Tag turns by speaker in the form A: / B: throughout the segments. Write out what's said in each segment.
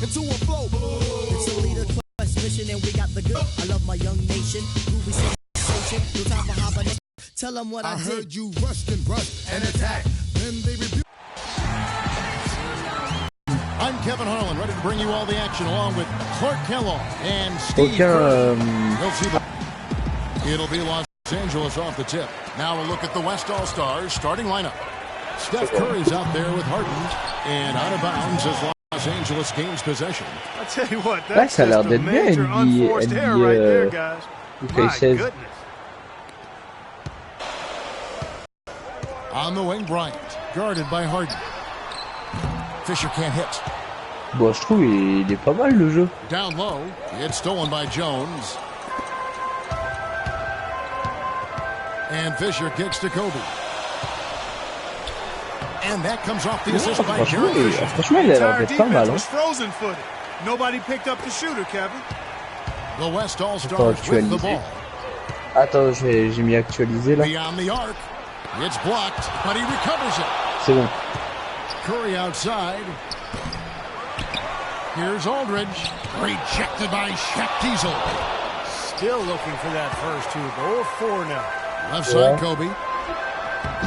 A: into a flow.
B: It's a leader quest mission and we got the good. I love my young nation. Groovy sensation. No time for hibernation. Tell them what I did.
A: Heard you rushed and attacked. Then they rebuke.
C: I'm Kevin Harlan, ready to bring you all the action along with Clark Kellogg and Steve. It'll be Los Angeles off the tip. Now a look at the West All-Stars starting lineup. Steph Curry's out there with Harden, and out of bounds as Los Angeles gains possession.
D: I tell you what, that's just a major unforced error right there, guys. My goodness.
C: On the wing, Bryant, guarded by Harden. Fisher can't hit.
E: Bon, je trouve il est pas mal le jeu.
C: Down low, it's stolen by Jones. And Fisher kicks to Kobe. And that comes off the assist by Jerry.
E: Franchement, il a l'air d'être pas mal.
D: Frozen-footed. Nobody picked up the shooter, Kevin.
C: The West All-Stars with the ball.
E: Attends, j'ai mis actualiser là.
C: Beyond the arc. It's blocked, but he recovers it.
E: C'est bon.
C: Curry outside. Here's Aldridge. Rejected by Shaq Diesel.
D: Still looking for that first hoop. 0-4 now.
C: Left side, Kobe.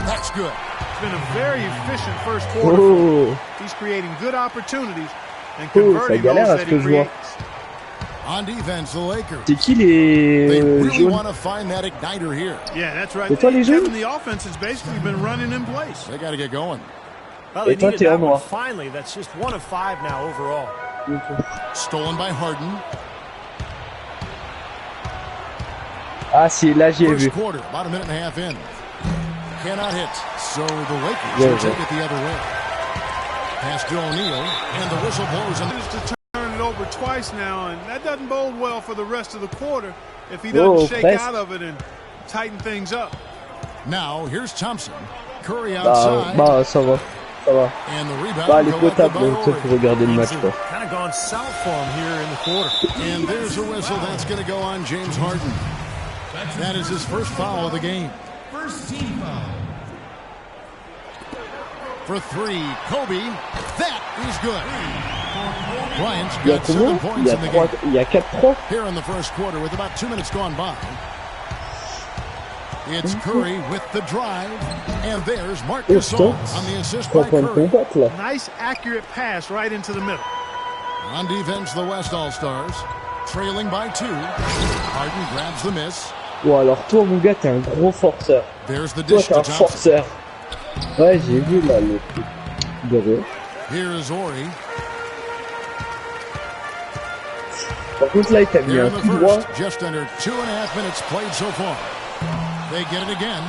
C: That's good.
D: It's been a very efficient first quarter.
E: Oh.
D: He's creating good opportunities and converting those that he creates.
C: On defense, the Lakers.
E: C'est qui les
C: They really
E: jaunes?
C: want to find that igniter here.
D: Yeah, that's right.
E: Et toi les jaunes?
D: Kevin, the offense has basically been running in place.
C: They got to get going.
D: Well,
E: Et toi t'es en noir.
D: Finally, that's just 1 of 5 now overall.
C: Stolen by Harden.
E: Ah si, là j'y ai vu.
C: First quarter, about a minute and a half in. Cannot hit, so the Lakers will take it the other way. Pass to O'Neal, and the whistle blows. And
D: to turn it over twice now, and that doesn't bode well for the rest of the quarter if he doesn't shake out of it and tighten things up.
C: Now here's Thompson. Curry outside.
E: Bah ça va. Ça va.
C: And the rebound.
E: Bah, elle est potable, donc ça faut regarder le match quoi.
D: Kind of gone south for him here in the quarter.
C: And there's a whistle that's going to go on James Harden. That is his first foul of the game.
A: First team foul.
C: For three, Kobe. That is good. Bryant's got 7 points in the game.
E: Il y a 4-3.
C: Here in the first quarter with about 2 minutes gone by. It's Curry with the drive. And there's Marc Gasol on the assist by Curry.
D: Nice accurate pass right into the middle.
C: On defense, the West All-Stars. Trailing by 2. Harden grabs the miss.
E: Bon alors toi mon gars t'es un gros forceur.
C: There's the
E: Toi
C: dish
E: t'es
C: to
E: un
C: Thompson.
E: forceur. Ouais j'ai vu là le truc. Derrière.
C: Here's Ori.
E: Par contre là il t'a mis
C: Here
E: un
C: in the
E: tout droit.
C: first, just under 2.5 minutes played so far. They get it again.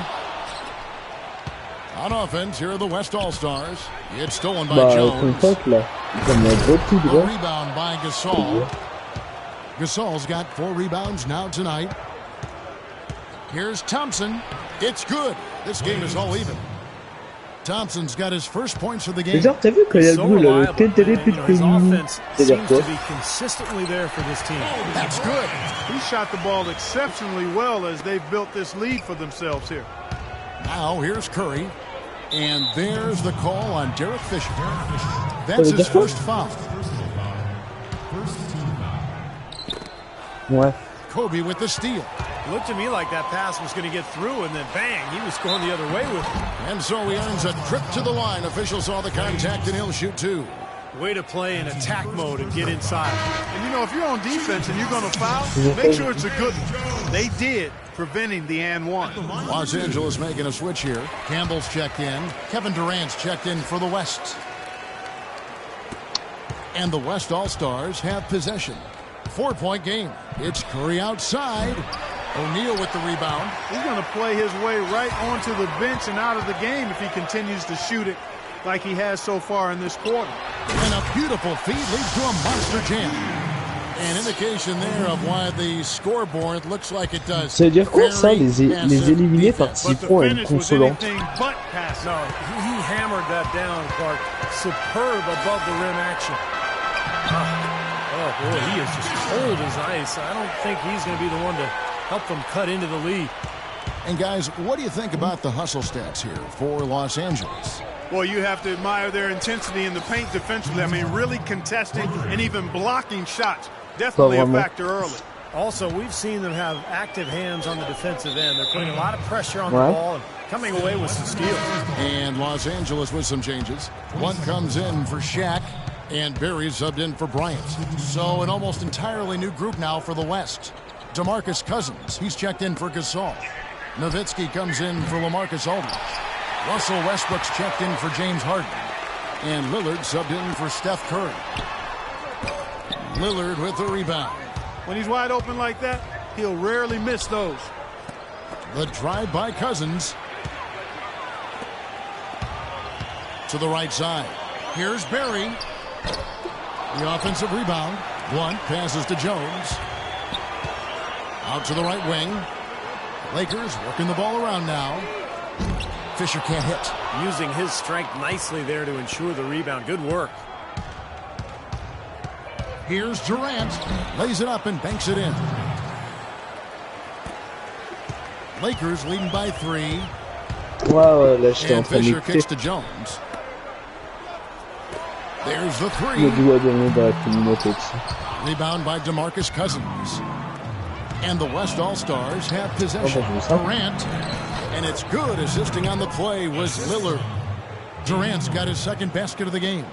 C: On offense, here are the West All-Stars. It's stolen by
E: Bah
C: Jones.
E: contact là. Il t'a mis un gros tout
C: A
E: droit.
C: rebound by Gasol. Gasol's got 4 rebounds now tonight. Here's Thompson. It's good. This game is all even. Thompson's got his first points of the game.
E: Genre t'as vu quand il y a le bruit là, le TNT plus de féminin. C'est-à-dire quoi?
D: Consistently there for this team.
C: That's good.
D: He shot the ball exceptionally well as they've built this lead for themselves here.
C: Now here's Curry. And there's the call on Derek Fisher. That's his first foul.
E: Ouais.
C: Kobe with the steal.
D: It looked to me like that pass was going to get through, and then bang, he was going the other way with it.
C: And so he earns a trip to the line. Officials saw the contact, and he'll shoot 2.
D: Way to play in attack mode and get inside. And you know, if you're on defense and you're going to foul, make sure it's a good one. They did, preventing the and one.
C: Los Angeles making a switch here. Campbell's checked in. Kevin Durant's checked in for the West. And the West All-Stars have possession. 4-point game. It's Curry outside. O'Neal with the rebound.
D: He's going to play his way right onto the bench and out of the game if he continues to shoot it like he has so far in this quarter.
C: And a beautiful feed leads to a monster jam. An indication there of why the scoreboard looks like it does.
E: Ça veut dire quoi ça, les éliminés participeront à une consolante?
D: No, he hammered that down, Clark. Superb above the rim action. Oh boy, he is just cold as ice. I don't think he's going to be the one to help them cut into the lead.
C: And guys, what do you think about the hustle stats here for Los Angeles?
D: Well, you have to admire their intensity in the paint defensively. I mean, really contesting and even blocking shots. Definitely a factor early.
F: Also, we've seen them have active hands on the defensive end. They're putting a lot of pressure on the ball and coming away with some steals.
C: And Los Angeles with some changes. One comes in for Shaq, and Barry subbed in for Bryant. So an almost entirely new group now for the West. DeMarcus Cousins, he's checked in for Gasol. Nowitzki comes in for LaMarcus Aldridge. Russell Westbrook's checked in for James Harden. And Lillard subbed in for Steph Curry. Lillard with the rebound.
D: When he's wide open like that, he'll rarely miss those.
C: The drive by Cousins. To the right side. Here's Barry. The offensive rebound. Blunt passes to Jones. Out to the right wing. Lakers working the ball around now. Fisher can't hit.
F: Using his strength nicely there to ensure the rebound. Good work.
C: Here's Durant. Lays it up and banks it in. Lakers leading by 3.
E: Ouais, là j'étais en
C: And
E: train
C: Fisher kicks
E: d'écouter
C: to Jones. There's the
E: le
C: 3.
E: doigt de l'ombre à la communauté dessus.
C: Rebound by DeMarcus Cousins. And the West All-Stars have possession.
E: Oh,
C: Durant. And it's good. Assisting on the play was Lillard. Durant's got his second basket of the game.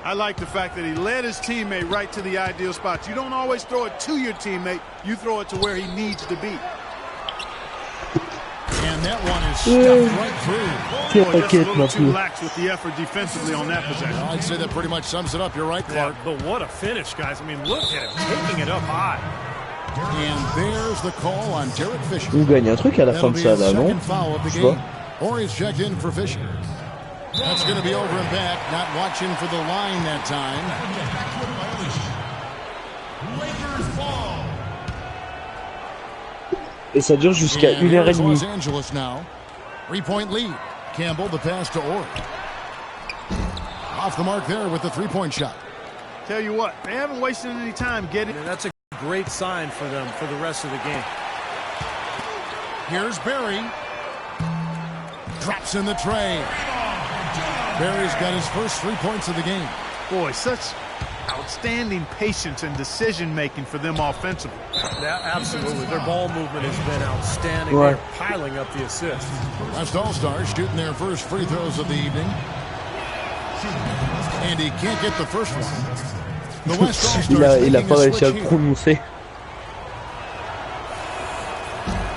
D: I like the fact that he led his teammate right to the ideal spots. You don't always throw it to your teammate. You throw it to where he needs to be.
C: And that one is stuffed right through.
D: Boy, just a little too lax with the effort defensively on that possession.
C: I'd say that pretty much sums it up. You're right, Clark.
F: Yeah, but what a finish, guys. I mean, look at him taking it up high.
C: And there's the call on Derek Fisher.
E: On gagne un truc à la fin
C: That'll
E: de
C: be
E: ça
C: his
E: là, non?
C: second foul of the
E: Je sais
C: game. Or he's checked in for Fisher. That's going to be over and back. Not watching for the line that time.
E: Et ça dure jusqu'à
C: And
E: 1h30.
C: here's Los Angeles now. 3-point lead. Campbell, the pass to Orr. Off the mark there with the three-point shot.
D: Tell you what, they haven't wasted any time getting.
F: And that's a great sign for them for the rest of the game.
C: Here's Barry. Drops in the tray. Barry's got his first 3 points of the game.
D: Boy, such outstanding patience and decision-making for them offensively.
F: Yeah, absolutely. Their ball movement has been outstanding.
E: Ouais.
F: They're piling up the assists.
C: West All-Stars shooting their first free throws of the evening. And he can't get the first one. The West All-Stars
E: Il a
C: making
E: pas
C: a
E: réussi à
C: switch
E: le
C: here.
E: prononcer.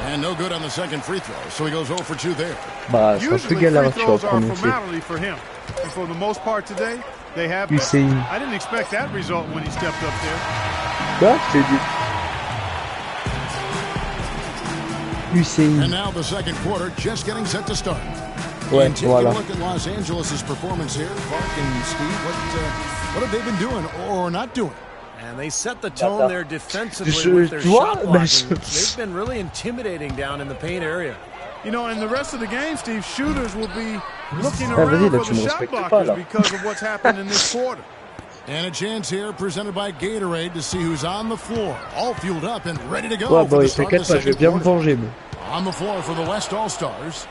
C: And no good on the second free throw, so he goes 0 for 2 there.
E: Bah, c'est un peu
D: Usually
E: galère
D: free
E: tu vas
D: throws are a
E: prononcer.
D: formality for him. And for the most part today, they have been.
E: Hussein.
D: I didn't expect that result when he stepped up there.
E: Quoi? Je t'ai dit. Hussein.
C: And now the second quarter just getting set to start.
E: Ouais,
C: And taking
E: voilà.
C: a look at Los Angeles' performance here, Clark and Steve, what have they been doing or not doing?
F: And they set the tone there defensively
E: Je-
F: with their
E: tu vois,
F: shot
E: bah,
F: blocking.
E: je-
F: They've been really intimidating down in the paint area.
D: You know, in the rest of the game, Steve, shooters will be looking
E: Ah, vas-y,
D: around
E: là,
D: for
E: tu
D: the
E: me
D: shot
E: respectes pas, là.
D: blockers because of what's happened in this quarter.
C: And a chance here presented by Gatorade to see who's on the floor, all fueled up and ready to go
E: Ouais,
C: for
E: bah,
C: the start of
E: t'inquiète
C: the
E: pas, je vais
C: second
E: bien me
C: quarter.
E: venger, moi.
C: On the floor for the West All-Stars.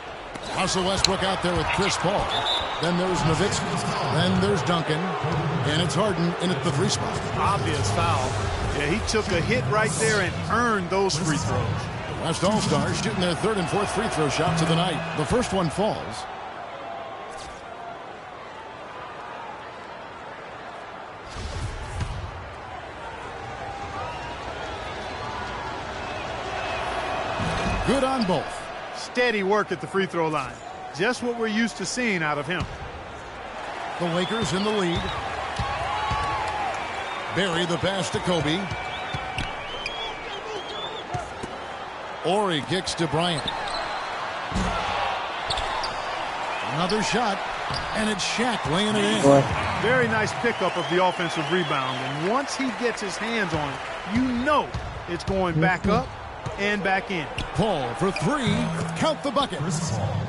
C: Russell Westbrook out there with Chris Paul. Then there's Nowitzki. Then there's Duncan. And it's Harden in at the 3 spot.
F: Obvious foul.
D: Yeah, he took a hit right there and earned those free throws.
C: The West All-Stars shooting their third and fourth free throw shots of the night. The first one falls. Good on both.
D: Steady work at the free throw line. Just what we're used to seeing out of him.
C: The Lakers in the lead. Barry the pass to Kobe. Ori kicks to Bryant. Another shot, and it's Shaq laying it in.
E: Ouais.
D: Very nice pickup of the offensive rebound. And once he gets his hands on it, you know it's going back up and back in.
C: Paul for 3. Count the bucket.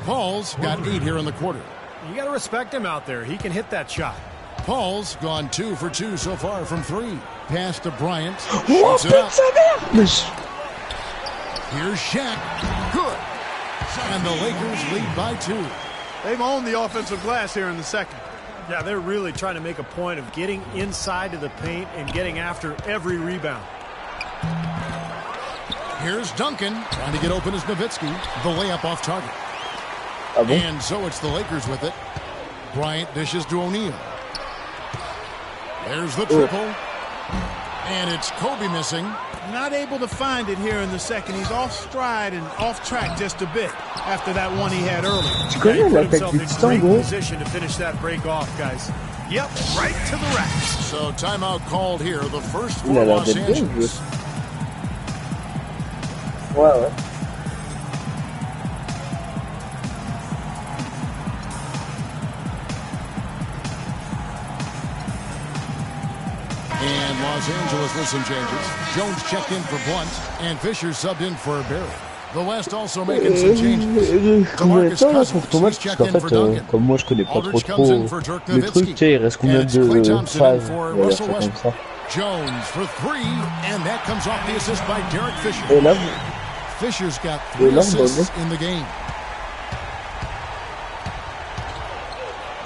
C: Paul's got 8 here in the quarter.
F: You got to respect him out there. He can hit that shot.
C: Paul's gone 2 for 2 so far from 3. Pass to Bryant.
E: Oh,
C: Shoots it up.
E: putain sa mère! Mais je-
C: Here's Shaq. Good. And the Lakers lead by 2.
D: They've owned the offensive glass here in the second.
F: Yeah, they're really trying to make a point of getting inside of the paint and getting after every rebound.
C: Here's Duncan trying to get open as Nowitzki. The layup off target. And so it's the Lakers with it. Bryant dishes to O'Neal. There's the triple. And it's Kobe missing.
D: Not able to find it here in the second. He's off stride and off track just a bit after that one he had earlier.
E: Tu connais l'attaque du Titan, gros?
F: Position to finish that break off, guys.
D: Yep, right to the rack.
C: So timeout called here. The first
E: Il
C: for
E: a l'air
C: Los
E: d'être bien, le
C: Angeles.
E: Ouais.
C: And Los Angeles with some changes. Jones checked in for Blunt, and Fisher subbed in for Barry. The West also making some changes.
E: Combien de temps là pour ton match? Parce qu'en fait, comme moi je connais pas trop les trucs, tu sais, il reste combien de phases? Ouais, ça comme ça.
C: Jones for 3, and that comes off the assist by Derek Fisher.
E: Et là,
C: Fisher's got 3 assists in the game.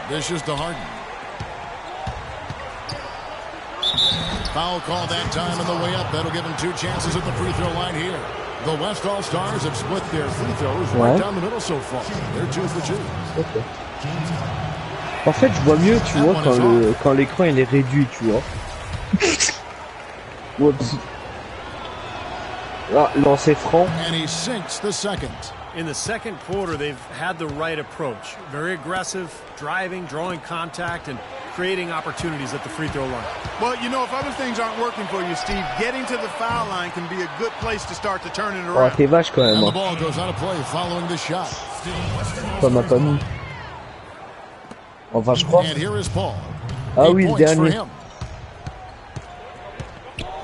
C: Dishes to Harden. Foul call that time on the way up. That'll give him 2 chances at the free throw line here. The West All-Stars have split their free throws right down the middle so far. They're 2 for 2.
E: okay. En fait, je vois mieux, tu vois, quand l'écran il est réduit, tu vois. Oups. Ah, lancer franc.
C: And he sinks the second.
F: In the second quarter, they've had the right approach. Very aggressive, driving, drawing contact, and creating opportunities at the free throw line.
D: Well, you know, if other things aren't working for you, Steve, getting to the foul line can be a good place to start to turn it
E: Oh,
D: around.
E: t'es vache quand même.
C: And the ball goes out of play following the shot.
E: Ça m'a pas mis. Enfin, je crois.
C: And here is Paul.
E: Ah
C: 8
E: oui, le
C: points for
E: dernier.
C: him.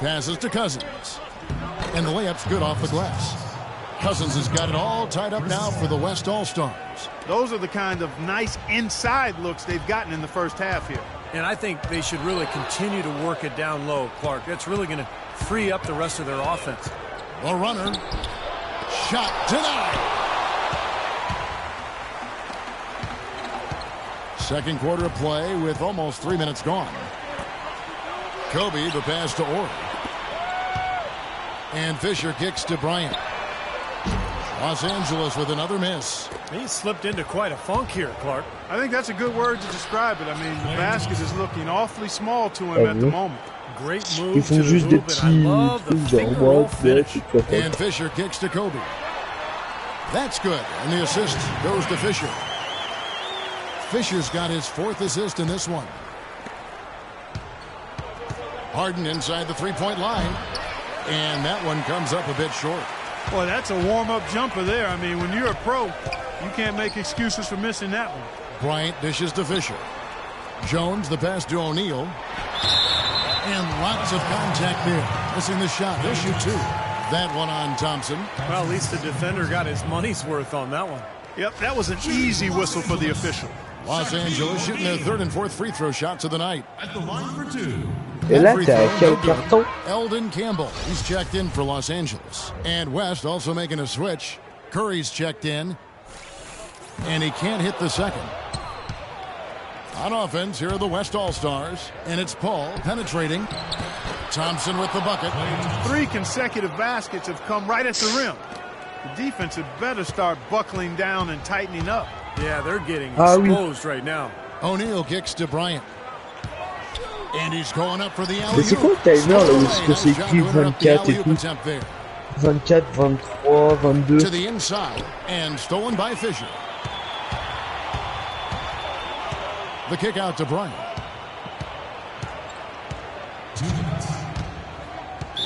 C: Passes to Cousins. And the layup's good off the glass. Cousins has got it all tied up now for the West All-Stars.
D: Those are the kind of nice inside looks they've gotten in the first half here.
F: And I think they should really continue to work it down low, Clark. That's really going to free up the rest of their offense.
C: The runner. Shot denied. Second quarter of play with almost 3 minutes gone. Kobe, the pass to Orr. And Fisher kicks to Bryant. Los Angeles with another miss.
F: He slipped into quite a funk here, Clark.
D: I think that's a good word to describe it. I mean, the basket is looking awfully small to him at the moment.
F: Great
E: Ils
F: move
E: font
F: to
E: juste
F: the
E: des
F: hoop, and I love the
E: petits trucs
F: finger
E: genre,
F: roll
E: ouais,
F: finish.
E: tu peux faire.
C: And Fisher kicks to Kobe. That's good. And the assist goes to Fisher. Fisher's got his 4th assist in this one. Harden inside the three-point line. And that one comes up a bit short.
D: Boy, that's a warm-up jumper there. I mean, when you're a pro, you can't make excuses for missing that one.
C: Bryant dishes to Fisher. Jones, the pass to O'Neal. And lots of contact there. Missing the shot. He'll shoot 2. That one on Thompson.
F: Well, at least the defender got his money's worth on that one.
D: Yep, that was an easy whistle for the official.
C: Los Angeles shooting their 3rd and 4th free throw shots of the night.
A: At the line for 2.
E: Et là,
C: Free
E: t'as
C: throw,
E: quel
C: no good.
E: carton?
C: Eldon Campbell, he's checked in for Los Angeles. And West also making a switch. Curry's checked in. And he can't hit the second. On offense, here are the West All-Stars. And it's Paul penetrating. Thompson with the bucket.
D: 3 consecutive baskets have come right at the rim. The defense had better start buckling down and tightening up.
F: Yeah, they're getting
E: oui.
F: exposed right now.
C: O'Neal kicks to Bryant. And he's going up for the alley-oop.
E: Mais c'est quoi le timer là où est-ce que c'est écrit 24 et tout? 24, 23, 22.
C: To the inside and stolen by Fisher. The kick out to Bryant.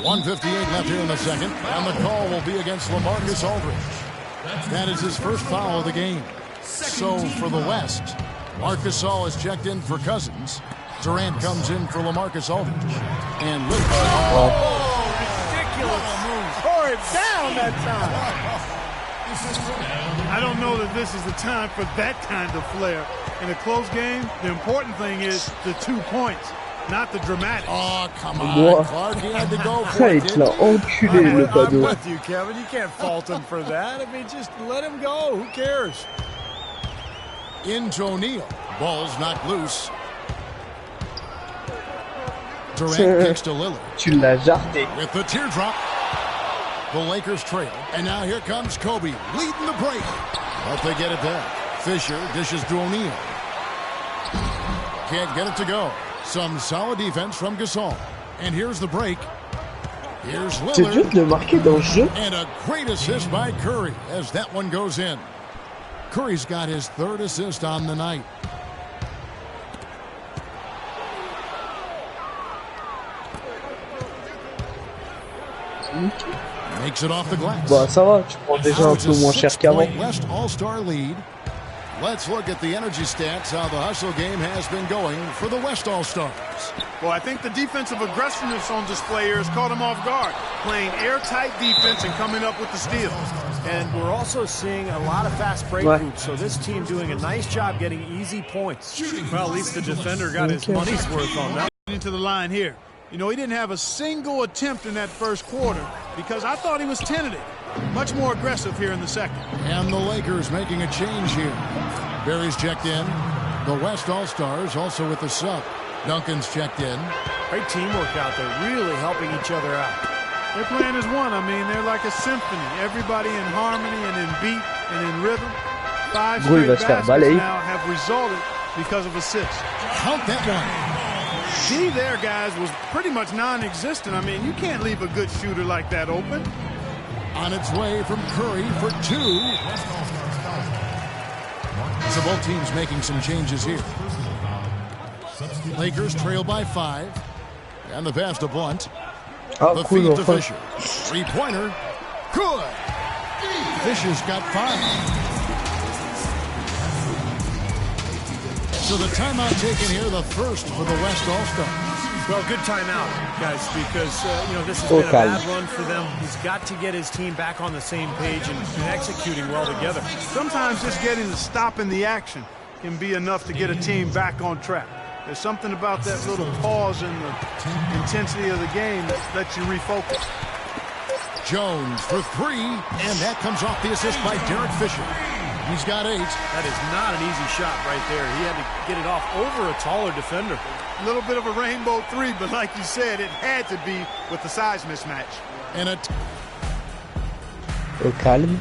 C: 1:58 left here in the second, and the call will be against LaMarcus Aldridge. That is his first foul of the game. So for the West, Marcus All is checked in for Cousins. Durant comes in for LaMarcus Aldridge. And
F: ridiculous. Tore it down that time.
D: I don't know that this is the time for that kind of flair. In a close game, the important thing is the 2 points. not the dramatic.
C: Oh, come on, Clark. He had to go for it.
E: Il l'a enculé, le
F: I'm
E: panneau.
F: with you, Kevin. You can't fault him for that. I mean, just let him go. Who cares?
C: Into O'Neal. Ball's knocked loose. Durant kicks to Lillard.
E: Tu l'as jarté.
C: With the teardrop. The Lakers trail. And now here comes Kobe leading the break. But they get it back. Fisher dishes to O'Neal. Can't get it to go. Some solid defense from Gasol. And here's the break. Here's
E: C'est dur
C: Lillard.
E: de marquer dans le jeu.
C: And a great assist by Curry as that one goes in. Curry's got his third assist on the night. Makes it off the glass.
E: Bah ça va, tu prends déjà un peu moins cher qu'avant.
C: West All-Star lead. Let's look at the energy stats, how the hustle game has been going for the West All-Stars.
D: Well, I think the defensive aggressiveness on display here has caught him off guard, playing airtight defense and coming up with the steals.
F: And we're also seeing a lot of fast break routes, so this team doing a nice job getting easy points. Well, at least the defender got his money's worth on that.
D: Into the line here. You know, he didn't have a single attempt in that first quarter because I thought he was tentative. Much more aggressive here in the second.
C: And the Lakers making a change here. Barry's checked in. The West All-Stars also with the sub. Duncan's checked in.
F: Great teamwork out there, really helping each other out.
D: They're playing as one. I mean, they're like a symphony. Everybody in harmony and in beat and in rhythm. 5 straight baskets now have resulted because of assists.
C: Count that one.
D: D there, guys, was pretty much non-existent. I mean, you can't leave a good shooter like that open.
C: On its way from Curry for 2. So both teams making some changes here. Lakers trail by 5. And the pass to Blunt. The feed to Fisher. 3-pointer. Good. Fisher's got 5. So the timeout taken here, the first for the West All-Stars.
F: Well, good timeout, guys, because, you know, this has been a bad run for them. He's got to get his team back on the same page and executing well together.
D: Sometimes just getting the stop in the action can be enough to get a team back on track. There's something about that little pause in the intensity of the game that lets you refocus.
C: Jones for 3, and that comes off the assist by Derek Fisher. He's got 8.
F: That is not an easy shot right there. He had to get it off over a taller defender.
D: A little bit of a rainbow 3, but like you said, it had to be with the size mismatch.
C: And
E: Au calme.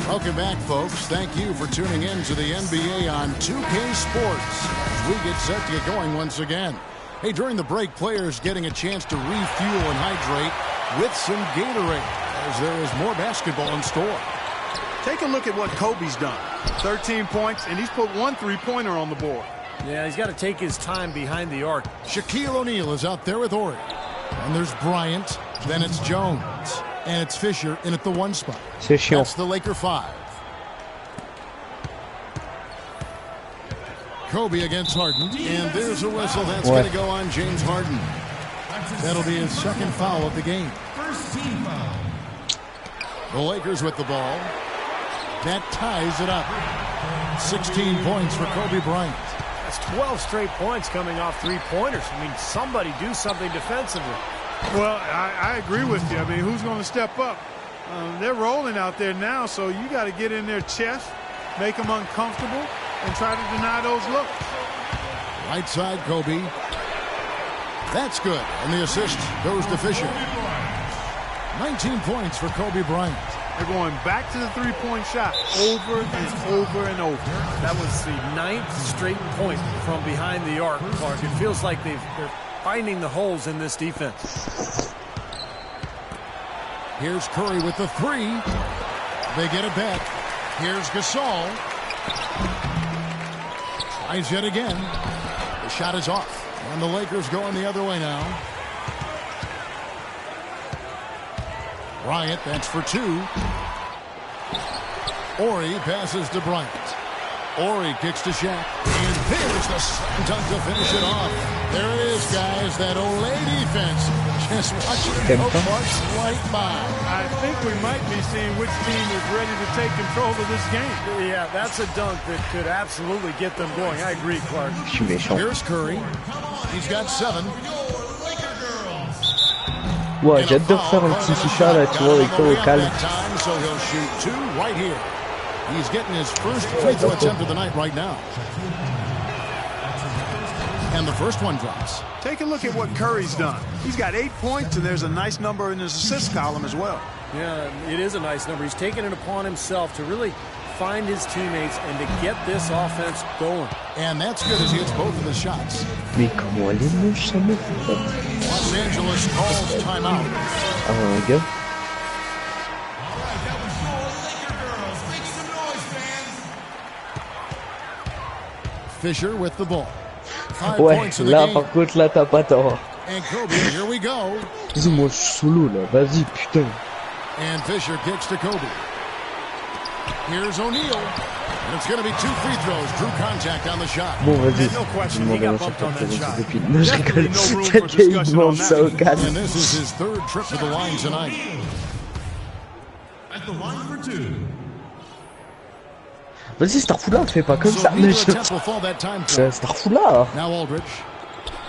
C: Welcome back, folks. Thank you for tuning in to the NBA on 2K Sports as we get set to get going once again. Hey, during the break, players getting a chance to refuel and hydrate with some Gatorade as there is more basketball in store.
D: Take a look at what Kobe's done. 13 points, and he's put 1 3-pointer on the board.
F: Yeah, he's got to take his time behind the arc.
C: Shaquille O'Neal is out there with Ori. And there's Bryant, then it's Jones. And it's Fisher in at the 1 spot. That's the Laker 5. Kobe against Harden. And there's a whistle. That's going to go on James Harden. That'll be his second foul of the game.
A: First team foul.
C: The Lakers with the ball. That ties it up. 16 points for Kobe Bryant.
F: That's 12 straight points coming off 3-pointers. I mean, somebody do something defensively.
D: Well, I agree with you. I mean, who's going to step up? They're rolling out there now, so you got to get in their chest, make them uncomfortable, and try to deny those looks.
C: Right side, Kobe. That's good. And the assist goes to Fisher. 19 points for Kobe Bryant.
D: They're going back to the 3-point shot over and over and over.
F: That was the 9th straight point from behind the arc, Clark. It feels like they're finding the holes in this defense.
C: Here's Curry with the 3. They get it back. Here's Gasol. Tries yet again. The shot is off. And the Lakers going the other way now. Bryant, that's for 2. Ori passes to Bryant. Ori kicks to Shaq. And Here's the slam dunk to finish it off. There it is, guys. That Olay defense. Just watching it go right by.
D: I think we might be seeing which team is ready to take control of this game.
F: Yeah, that's a dunk that could absolutely get them going. I agree, Clark.
E: Je suis méchant.
C: Here's Curry. He's got 7.
E: Ouais, j'adore faire un petit chicha là, tu vois, avec toi au calme.
C: So he'll shoot 2 right here. He's getting his first free throw attempt of the night right now. And the first one drops.
D: Take a look at what Curry's done. He's got 8 points, and there's a nice number in his assist column as well.
F: Yeah, it is a nice number. He's taken it upon himself to really find his teammates and to get this offense going.
C: And that's good as he hits both of his shots.
E: Mais comment elle est moche, ça me fait.
C: Los Angeles calls timeout.
E: Gars.
C: Fisher with the ball. 5
E: Ouais,
C: points in the
E: là
C: game.
E: par contre, là t'as pas tort.
C: And Kobe, here we go.
E: Vas-y, moi je suis solo là, vas-y, putain.
C: And Fisher kicks to Kobe. Here's O'Neal. And it's going to be 2 free throws. Drew contact on the shot.
E: Bon, vas-y.
F: No question,
E: Je
F: he got
E: demande à
F: bumped
E: chaque
F: on
E: fois
F: that
E: que
F: shot.
E: ses copines. Non, je rigole.
D: Definitely no room for
E: Quelqu'un il
D: discussion
E: demande
D: on
E: ça
D: that.
E: au calme.
C: And this is his 3rd trip to the line tonight.
A: At the line for 2.
E: Vas-y, Starfoula, fais pas comme
C: So
E: ça.
C: neither
E: Mais je...
C: attempt will fall that time for.
E: Starfoula.
C: Now Aldridge.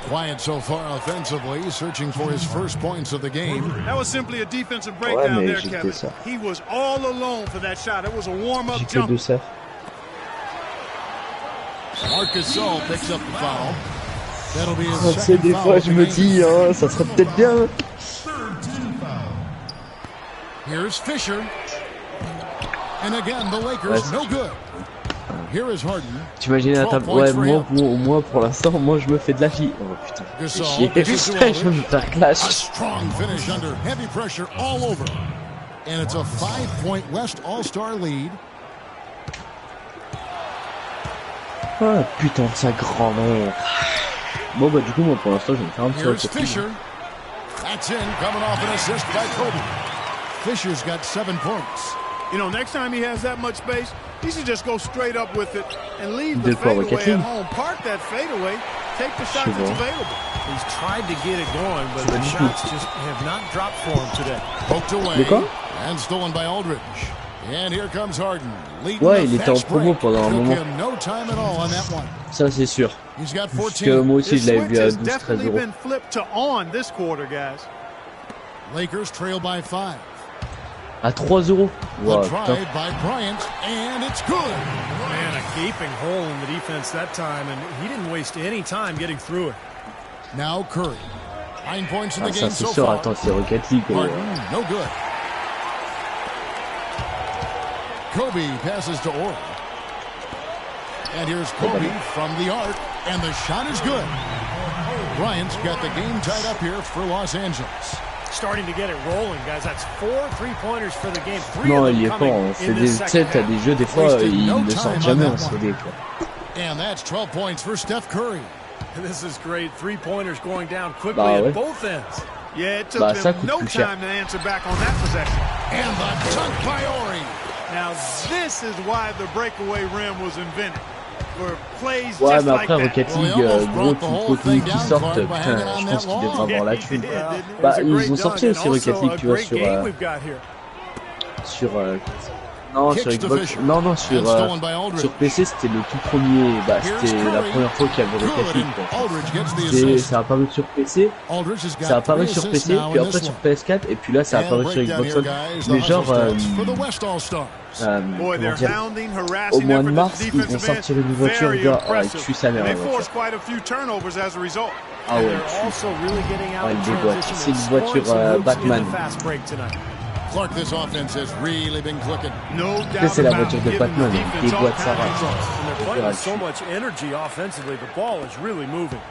C: Quiet so far offensively, searching for his first points of the game.
D: That was simply a defensive breakdown
E: mais
D: there,
E: j'ai
D: Kevin.
E: que ça.
D: He was all alone for that shot. It was a warm-up
E: J'ai que
D: jump.
E: 2 serfs.
C: Marcus Gasol picks up the foul. That'll be his
E: Tu sais,
C: second
E: des
C: foul
E: fois,
C: of
E: je
C: the
E: me
C: game.
E: dis, hein, ça serait peut-être bien.
A: Third team foul.
C: Here's Fisher. And again, the Lakers, no good. Here is Harden.
E: T'imagines à ta... Ouais, moi, pour l'instant, moi, je me fais de la vie. Oh, putain.
C: Gasol
E: Chier.
C: passes to
E: Je vais me
C: Aldridge.
E: faire
C: A
E: clash.
C: strong finish under heavy pressure all over. And it's a 5-point West All-Star lead.
E: Ah, putain de sa grand-mère. Bon, bah, du coup, moi, pour l'instant, je vais me faire un petit
C: Here's
E: retour.
C: Fisher. That's in, coming off an assist by Kobe. Fisher's got 7 points.
D: You know, next time he has that much space, he should just go straight up with it and leave the
E: Del Toro
D: fadeaway
E: Catherine.
D: at home. Park that fadeaway, take the shot
E: C'est
D: that's
E: bon.
D: available.
F: He's tried to get it going, but the shots just have not dropped for him today.
C: Poked away
E: De quoi?
C: and stolen by Aldridge. And here comes Harden. Leading
E: Ouais,
C: the
E: il était en
C: fast
E: promo
C: break.
E: pendant un
C: Took
E: moment.
C: him no time at all on that one.
E: Ça, c'est sûr.
C: He's got
E: Parce
C: 14.
E: que moi aussi,
D: This
E: je l'avais
D: switch
E: vu à
D: has
E: 12-13
D: definitely
E: euros.
D: been flipped to on this quarter, guys.
C: Lakers trail by 5.
E: À 3 euros.
C: The
E: Wow,
C: drive
E: putain.
C: by Bryant, and it's good.
F: Man, a gaping hole in the defense that time, and he didn't waste any time getting through it.
C: Now Curry. 9 points in
E: Ah,
C: the
E: ça,
C: game
E: c'est
C: so
E: sûr.
C: far.
E: Attends, c'est Rocket League.
C: Harden, no good. Kobe passes to Orr. And here's Kobe from the arc, and the shot is good. Bryant's got the game tied up here for Los Angeles.
F: Starting to get it rolling, guys. That's 4 3-pointers for the game. 3
E: Non,
F: of
E: il
F: them
E: est
F: coming
E: fort. C'est
F: in
E: des,
F: this
E: tu sais,
F: second
E: t'as
F: half.
E: des jeux, des fois,
C: Wasted
E: ils
C: no
E: ne
C: time
E: sortent
C: on
E: jamais
C: that
E: en CD, quoi.
C: And that's 12 points for Steph Curry.
F: This is great. 3-pointers going down quickly
E: Bah, ouais.
F: at both ends.
D: Yeah, it took
E: Bah, ça
D: them
E: coûte
D: no
E: plus cher.
D: time to answer back on that possession.
C: And the dunk by Ori.
D: Now, this is why the breakaway rim was invented. For plays
E: Ouais,
D: just
E: mais
D: like
E: après,
D: that.
E: Rocket
C: Well, he
E: League,
C: almost
E: gros,
C: brought
E: tu
C: the whole
E: faut
C: thing
E: qu'ils
C: down,
E: sortent,
C: Clark, by
E: putain,
C: hanging on
E: je pense
C: that
E: qu'ils
C: long.
E: devraient avoir la thune.
D: Yeah, it did.
F: It
E: Bah,
F: was a
E: ils
F: great
E: ont sorti
F: dunk,
E: aussi
F: and
E: Rocket
F: also
E: League,
F: a
E: tu vois,
F: great
E: sur,
F: game we've got here.
E: sur, non, sur
C: Kicks to
E: Xbox,
C: Fisher.
E: non,
C: And stolen by Aldridge.
E: sur PC, c'était le tout premier, bah,
C: Here's
E: c'était la
C: Curry.
E: première fois qu'il y avait Rocket
C: Good,
E: League,
C: and
E: quoi.
C: Aldridge gets the
E: C'est,
C: assist.
E: ça a apparu sur PC,
C: Aldridge has got
E: ça a apparu
C: 3
E: sur
C: assists
E: PC,
C: now
E: puis
C: in
E: après
C: this
E: sur
C: one.
E: PS4, et puis là, ça a
C: And
E: apparu sur
C: breakdown
E: Xbox
C: here,
E: One.
C: guys, the
E: Mais
C: hustle
E: genre,
C: stats for the West All-Stars.
D: Boy,
E: comment
D: they're
E: dire,
D: hounding,
E: au
D: harassing
E: mois de
D: effort
E: mars,
D: at the
E: ils vont
D: defensive
E: sortir
D: end.
E: une voiture,
D: Very
E: gars,
D: impressive.
E: tue sa mère,
D: They
E: la voiture.
D: forced quite a few turnovers as a result.
E: Ah ouais,
F: They're also really getting out
E: Ouais,
F: in
E: il déboîte.
F: transition
E: C'est
F: and
E: une
F: scoring
E: voiture,
F: some hoops in
E: Batman.
F: the fast break tonight.
C: Clark, this offense has really been clicking.
D: No
E: Ça,
D: doubt
E: c'est la
D: about
E: voiture de
D: giving the
E: Batman, il
D: defense all
E: déboîte sa
D: kinds of
E: race.
D: looks.
F: And they're playing with so much energy offensively. The ball is really moving.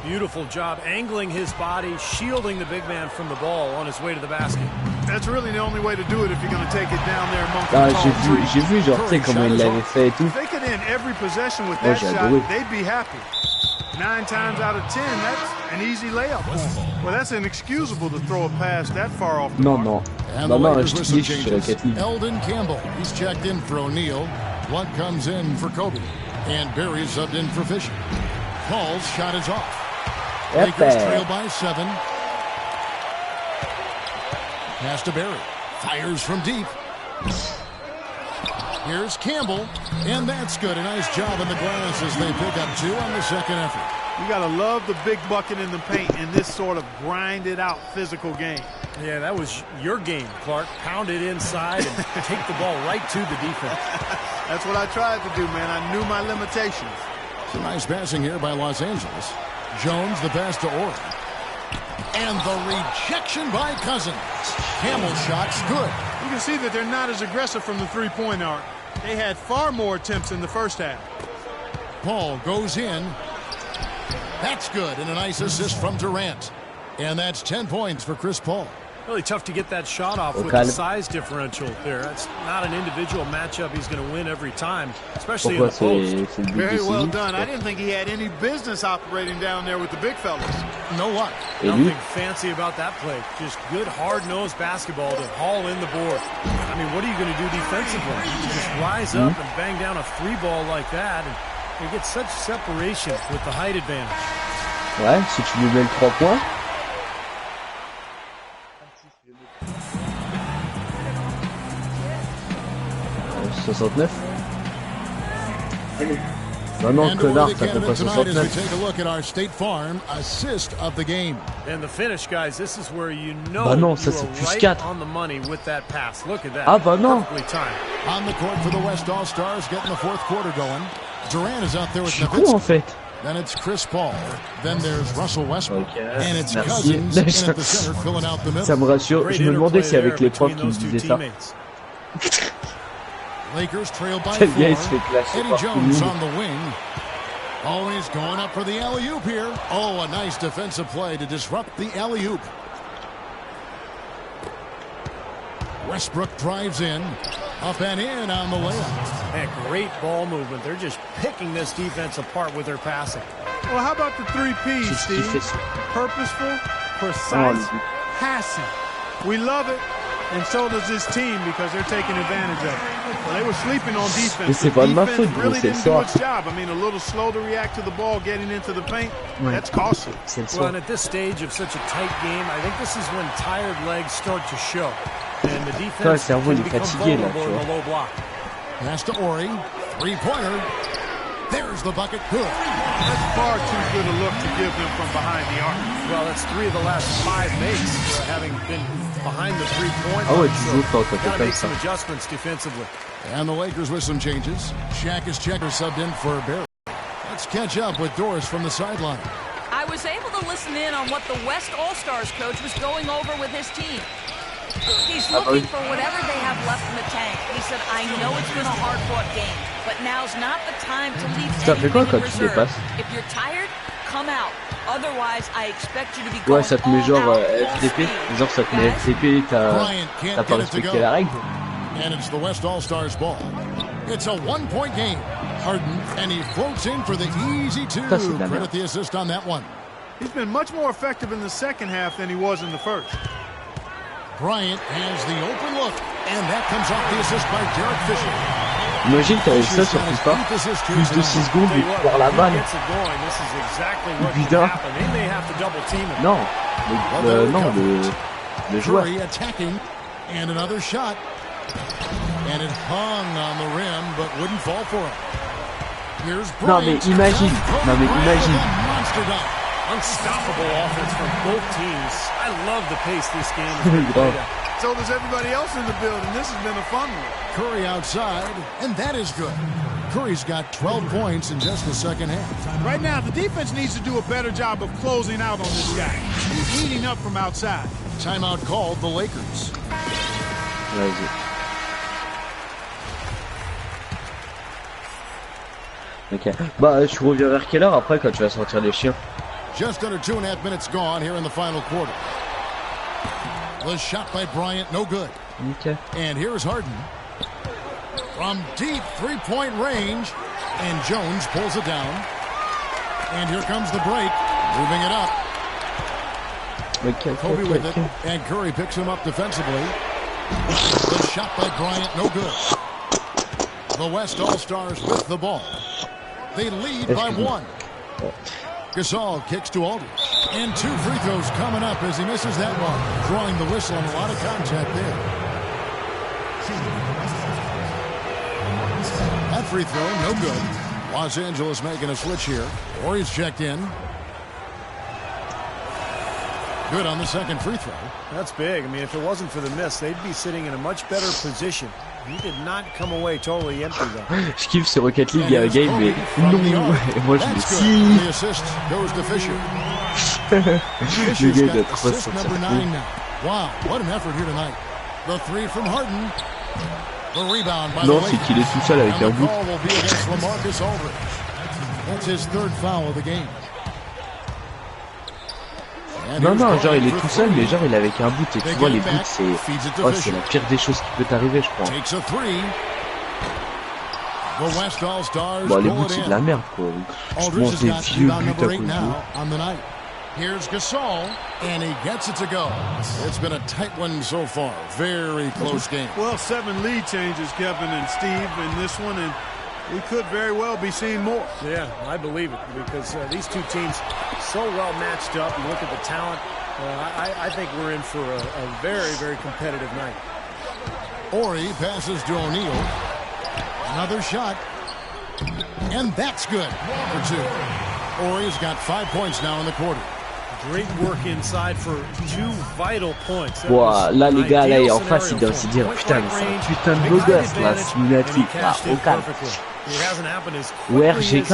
F: Beautiful job angling his body, shielding the big man from the ball on his way to the basket.
D: That's really the only way to do it if you're going to take it down there amongst
E: Ah,
D: the tall trees.
E: j'ai vu, genre, tu sais, comment il l'avait fait et tout.
D: If they could end every possession with
E: Moi,
D: that
E: j'ai
D: shot,
E: adoré.
D: they'd be happy. 9 times out of 10, that's an easy layup for them. Well, that's inexcusable to throw a pass that far off the
E: Non,
D: mark.
E: non.
C: And
E: Non,
C: the
E: non,
C: Lakers
E: je te
C: with some
E: dis, je suis sur
C: changes.
E: Rocket League.
C: Eldon Campbell, he's checked in for O'Neal. Blunt comes in for Kobe. And Barry subbed in for Fisher. Paul's shot is off. Lakers trail by 7. Pass to Barry. Fires from deep. Here's Campbell, and that's good. A nice job in the glass as they pick up 2 on the second effort.
D: You got to love the big bucket in the paint in this sort of grinded-out physical game.
F: Yeah, that was your game, Clark. Pound it inside and take the ball right to the defense.
D: That's what I tried to do, man. I knew my limitations.
C: Some nice passing here by Los Angeles. Jones, the pass to Orr. And the rejection by Cousins. Campbell's shot's good.
D: You can see that they're not as aggressive from the three-point arc. They had far more attempts in the first half.
C: Paul goes in. That's good, and a nice assist from Durant. And that's 10 points for Chris Paul.
F: Really tough to get that shot off with the size differential there. That's not an individual matchup he's going to win every time, especially in the post.
D: Very well done. I didn't think he had any business operating down there with the big fellas.
C: No luck.
F: Nothing fancy about that play. Just good, hard-nosed basketball to haul in the board. I mean, what are you going to do defensively? You just rise up and bang down a free ball like that, and you get such separation with the height advantage.
E: Ouais, si tu lui mets le 3 points. Non, non, connard, ça fait pas 69.
C: Take a look at our State Farm assist of the game.
F: And the finish, guys, this is where you know
E: bah non, ça
F: you
E: c'est
F: are
E: plus
F: right
E: 4.
F: on the money with that pass. Look at that.
E: Ah bah non.
F: Perfectly timed.
C: On the court for the West All-Stars, getting the fourth quarter going. Durant is out there with
E: Nowitzki. En fait.
C: Then it's Chris Paul. Then there's Russell Westbrook.
E: Okay.
C: And it's
E: Merci.
C: Cousins in at the center, filling out the middle.
E: Ça me rassure. Je me demandais si avec les profs qui me disaient ça.
C: Lakers trail by 4.
E: Gars, il se fait classer
C: Eddie
E: par
C: Jones on the wing. Always going up for the alley-oop here. Oh, a nice defensive play to disrupt the alley-oop. Westbrook drives in. Up and in on the layup.
F: And great ball movement. They're just picking this defense apart with their passing.
D: Well, how about the 3 Ps, Steve? Purposeful, precise, passing. We love it, and so does this team because they're taking advantage of it. Well, they were sleeping on defense.
E: C'est pas de ma faute,
D: really didn't do its job. I mean, a little slow to react to the ball getting into the paint. That's costly.
F: Well, and at this stage of such a tight game, I think this is when tired legs start to show. And the defense can become vulnerable in the low block.
C: Pass to Ori. 3-pointer. There's the bucket. Good.
D: That's far too good a look to give them from behind the arc.
F: Well, that's 3 of the last 5 makes, having been behind the 3-point
E: Ah ouais,
F: line.
E: tu joues quand t'as
F: Gotta
E: fait
F: make
E: ça.
F: some adjustments defensively.
C: And the Lakers with some changes. Shaq is checker subbed in for Barry. Let's catch up with Doris from the sideline.
G: I was able to listen in on what the West All-Stars coach was going over with his team. He's looking for whatever they have left in the tank. He said, I know it's been a hard-fought game, but now's not the time to leave anything in reserve. If you're tired, come out. Otherwise, I expect you to be going
E: Ouais, ça te met genre
G: all out,
E: FDP. Genre ça te met FDP, t'as pas respecté la règle.
C: And it's the West All-Stars ball. It's a 1-point game. Harden, and he floats in for the easy 2. Credit the assist on that one.
D: He's been much more effective in the second half than he was in the first.
C: Bryant has the open look, and that comes off the assist by Derek Fisher.
E: Imagine t'avais ça sur FIFA, plus de 6 secondes et voir la balle. Putain. Non, le joueur.
C: Curry attacking, and another shot. And it hung on the rim, but wouldn't fall for him. Here's Bryant.
E: Non mais imagine.
C: Monster dunk.
F: Unstoppable offense from both teams. I love the pace this game has been played at.
D: So does everybody else in the building. This has been a fun one.
C: Curry outside, and that is good. Curry's got 12 points in just the second half.
D: Right now, the defense needs to do a better job of closing out on this guy. He's eating up from outside.
C: Timeout called the Lakers.
E: Vas-y. Ok. Bah, je reviens vers quelle heure après quand tu vas sortir les chiens?
C: Just under 2.5 minutes gone here in the final quarter. The shot by Bryant, no good.
E: Okay.
C: And here's Harden. From deep 3-point range. And Jones pulls it down. And here comes the break. Moving it up. Kobe with it. And Curry picks him up defensively. The shot by Bryant, no good. The West All-Stars with the ball. They lead by 1. Gasol kicks to Aldridge. And 2 free throws coming up as he misses that one. Drawing the whistle on a lot of contact there. That free throw, no good. Los Angeles making a switch here. Horry's checked in. Good on the second free throw.
F: That's big. I mean, if it wasn't for the miss, they'd be sitting in a much better position. He did not come away totally empty, though.
E: Je kiffe ce Rocket League game, mais non. Et moi, je me suis...
C: The assist goes to Fisher.
E: Le gars doit trop se sentir
C: cool. Wow, what an effort here tonight. The 3 from Harden. The rebound by
E: non, c'est qu'il est tout seul avec un bout.
C: That's his 3rd foul of the game.
E: Non, non, genre il est tout seul, mais genre il est avec un boot. Et tu vois, les boots, c'est la pire des choses qui peut t'arriver, je crois. Bon, les boots, c'est de la merde, quoi. Je mange des vieux buts à cause d'eux.
C: Here's Gasol, and he gets it to go. It's been a tight one so far. Very close game.
D: Well, 7 lead changes, Kevin and Steve, in this one, and we could very well be seeing more.
F: Yeah, I believe it, because these two teams so well matched up. You look at the talent. I think we're in for a very, very competitive night.
C: Horry passes to O'Neal. Another shot. And that's good for 2. Horry's got 5 points now in the quarter.
F: Great work inside for 2 vital points.
E: Wow, là les gars, là en face, ils doivent se dire putain, mais c'est un putain de beau gosse là, ce lunatique là, au calme. Ouais, RGK.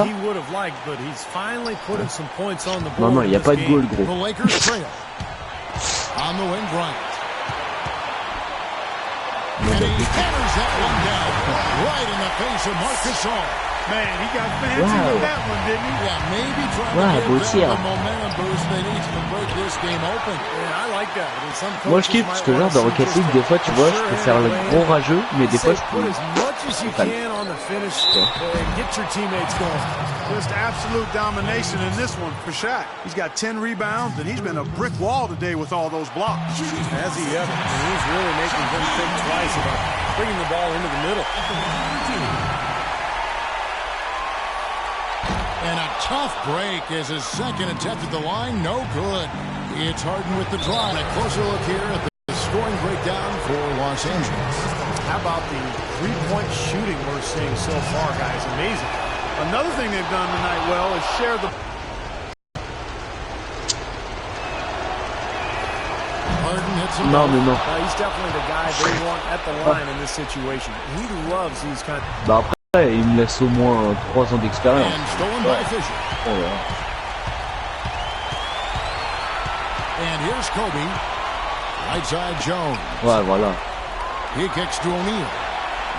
E: Non, non, il n'y a pas de goal, gros.
D: Man, he got fancy with that one, didn't he?
C: Yeah, maybe trying to
E: beau tir.
C: the momentum boost they need to break this game open.
F: Yeah, I like that.
E: Moi je kiffe parce que genre dans Rocket League des fois tu vois je peux faire le gros rageux mais des fois je peux
D: Just absolute domination in this one for Shaq. He's got 10 rebounds and he's been a brick wall today with all those blocks.
F: Has he ever? And he's really making him think twice about bringing the ball into the middle.
C: And a tough break as his second attempt at the line, no good. It's Harden with the draw. And a closer look here at the scoring breakdown for Los Angeles.
F: How about the three-point shooting we're seeing so far, guys? Amazing.
D: Another thing they've done tonight well is share the...
C: Harden hits him.
E: Non, mais non.
F: He's definitely the guy they want at the line in this situation. He loves these kind of...
E: Bah après, il me laisse au moins 3 ans d'expérience.
C: And here's Kobe. Right side Jones.
E: Ouais, voilà.
C: He kicks to O'Neal.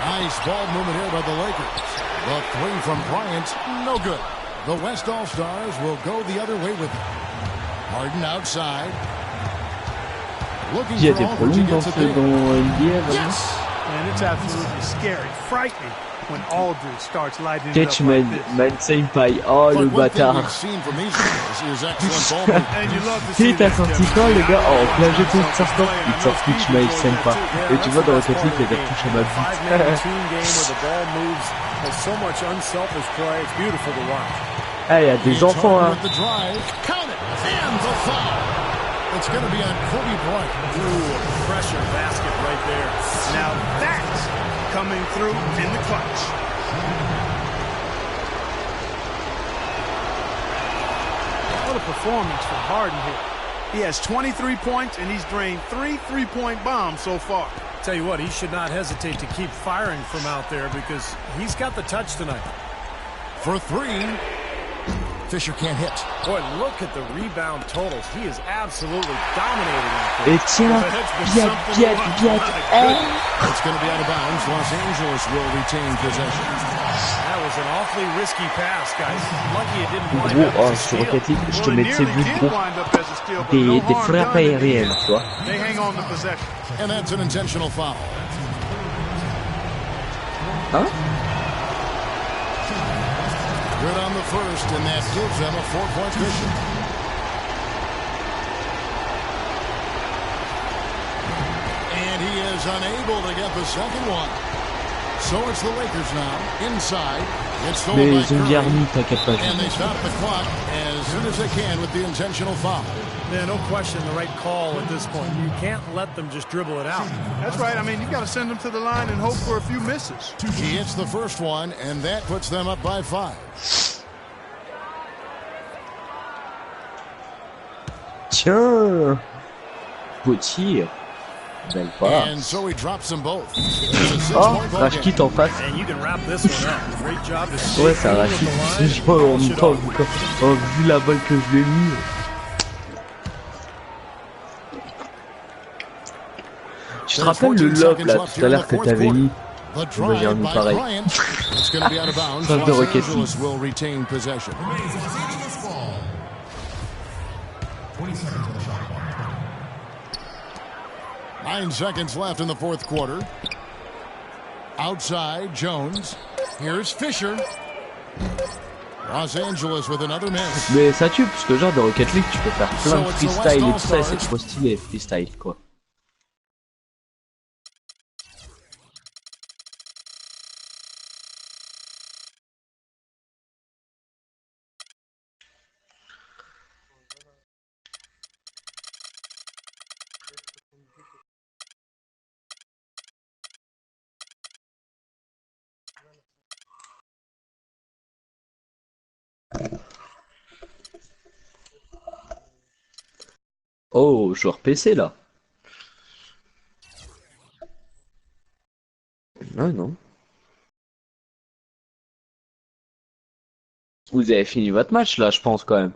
C: Nice ball movement here by the Lakers. The 3 from Bryant, no good. The West All-Stars will go the other way with it. Harden outside.
E: Il y a des problèmes dans NBA.
D: Yes! And it's absolutely scary, frightening when Aldridge starts lighting it up
E: Catch
D: like
E: man senpai. Oh le bâtard. Tu t'as sorti quand le gars? Oh plein jeu de sortant. Il te sort Catch man senpai. Et tu vois dans la technique il a touché à ma bite. Ah il y a des enfants hein.
C: It's going to be on Kobe Bryant.
F: Ooh, a pressure basket right there.
D: Now that's coming through in the clutch. What a performance from Harden here. He has 23 points and he's drained 3 3-point bombs so far.
F: Tell you what, he should not hesitate to keep firing from out there because he's got the touch tonight.
C: For 3. Fisher can't hit.
F: Boy, look at the rebound totals. He is absolutely dominating out
E: there. Et tiens, bien.
C: It's going to be out of bounds. Los Angeles will retain possession.
F: That was an awfully risky pass, guys. Lucky it didn't wind up as a steal.
E: Sur Rocket League, je te mets ces buts gros. Des frappes aériennes, tu vois.
D: They hang on the possession.
C: And that's an intentional foul.
E: Hein?
C: Good on the first, and that gives them a 4-point cushion. And he is unable to get the second one. So it's the Lakers now, inside. It's
E: Mais
C: stolen by
E: ils ont
C: Curry.
E: garni, t'inquiète pas.
C: And they stop the clock as soon as they can with the intentional foul.
F: Yeah, no question the right call at this point. You can't let them just dribble it out.
D: That's right. I mean, you got to send them to the line and hope for a few misses.
C: He hits the first one, and that puts them up by 5.
E: Tiens, Potier. Belle passe.
C: And so he drops them both.
E: Oh, Rashkit en face.
F: And you can wrap this one up. Great job to stay
E: Ouais, c'est un
F: clean with the
E: Rashkit.
F: line.
E: Je vois en même temps,
F: Finish it
E: vu la balle que je lui ai mis. Tu te rappelles le lob là tout à l'heure que t'avais mis?
C: The
E: Moi j'ai
C: drive
E: remis
C: by
E: pareil.
C: Bryant. It's going to be out of bounds.
E: Trace de
C: Los
E: Rocket
C: Angeles will retain possession.
A: Remains Los Angeles ball. 20 seconds on the shot clock.
C: 9 seconds left in the fourth quarter. Outside, Jones. Here's Fisher. Los Angeles with another miss.
E: Mais ça tue, parce que genre de Rocket League, tu peux faire plein de freestyle et tout ça, et c'est trop stylé, freestyle quoi. Oh, joueur PC là. Ah non. Vous avez fini votre match là, je pense quand même.